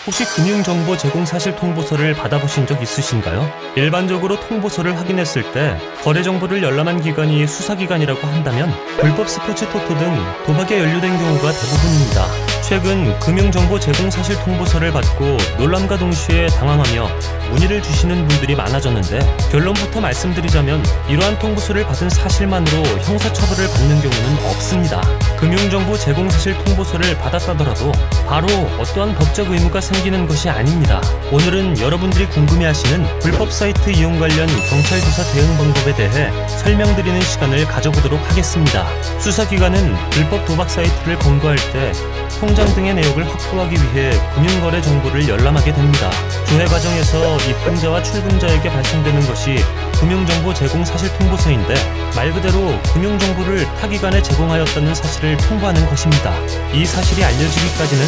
혹시 금융정보 제공 사실 통보서를 받아보신 적 있으신가요? 일반적으로 통보서를 확인했을 때 거래 정보를 열람한 기관이 수사기관이라고 한다면 불법 스포츠 토토 등 도박에 연루된 경우가 대부분입니다. 최근 금융정보 제공 사실 통보서를 받고 놀람과 동시에 당황하며 문의를 주시는 분들이 많아졌는데, 결론부터 말씀드리자면 이러한 통보서를 받은 사실만으로 형사처벌을 받는 경우는 없습니다. 금융정보 제공 사실 통보서를 받았다더라도 바로 어떠한 법적 의무가 생기는 것이 아닙니다. 오늘은 여러분들이 궁금해하시는 불법 사이트 이용 관련 경찰 조사 대응 방법에 대해 설명드리는 시간을 가져보도록 하겠습니다. 수사기관은 불법 도박 사이트를 검거할 때 통장 등의 내역을 확보하기 위해 금융거래 정보를 열람하게 됩니다. 조회 과정에서 입금자와 출금자에게 발송되는 것이 금융정보 제공 사실 통보서인데, 말 그대로 금융정보를 타기관에 제공하였다는 사실을 통보하는 것입니다. 이 사실이 알려지기까지는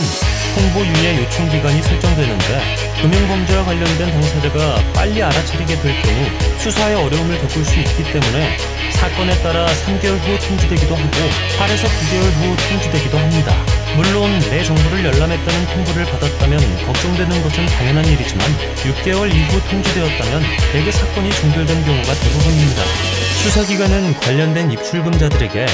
통보 유예 요청 기간이 설정되는데, 금융범죄와 관련된 당사자가 빨리 알아차리게 될 경우 수사에 어려움을 겪을 수 있기 때문에 사건에 따라 3개월 후 통지되기도 하고 8에서 9개월 후 통지되기도 합니다. 물론 내 정보를 열람했다는 통보를 받았다면 걱정되는 것은 당연한 일이지만 6개월 이후 통지되었다면 대개 사건이 종결된 경우가 대부분입니다. 수사기관은 관련된 입출금자들에게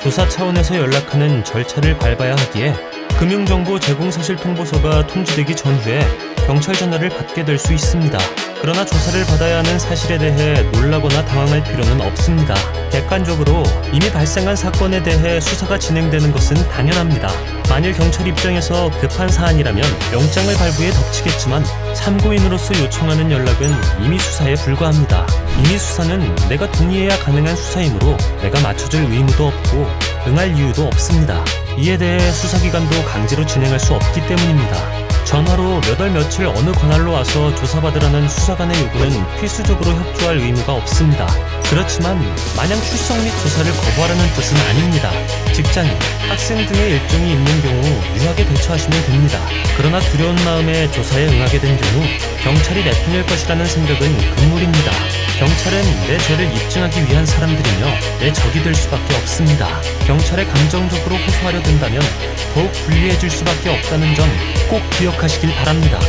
조사 차원에서 연락하는 절차를 밟아야 하기에 금융정보 제공 사실 통보서가 통지되기 전후에 경찰 전화를 받게 될 수 있습니다. 그러나 조사를 받아야 하는 사실에 대해 놀라거나 당황할 필요는 없습니다. 객관적으로 이미 발생한 사건에 대해 수사가 진행되는 것은 당연합니다. 만일 경찰 입장에서 급한 사안이라면 영장을 발부해 덮치겠지만 참고인으로서 요청하는 연락은 이미 수사에 불과합니다. 이미 수사는 내가 동의해야 가능한 수사이므로 내가 맞춰줄 의무도 없고 응할 이유도 없습니다. 이에 대해 수사기관도 강제로 진행할 수 없기 때문입니다. 전화로 몇 월 며칠 어느 관할로 와서 조사받으라는 수사관의 요구는 필수적으로 협조할 의무가 없습니다. 그렇지만 마냥 출석 및 조사를 거부하라는 뜻은 아닙니다. 직장인, 학생 등의 일정이 있는 경우 유하게 대처하시면 됩니다. 그러나 두려운 마음에 조사에 응하게 된 경우 경찰이 내 편일 것이라는 생각은 금물입니다. 경찰은 내 죄를 입증하기 위한 사람들이며 내 적이 될 수밖에 없습니다. 경찰에 감정적으로 호소하려 든다면 더욱 불리해질 수밖에 없다는 점 꼭 기억하시길 바랍니다.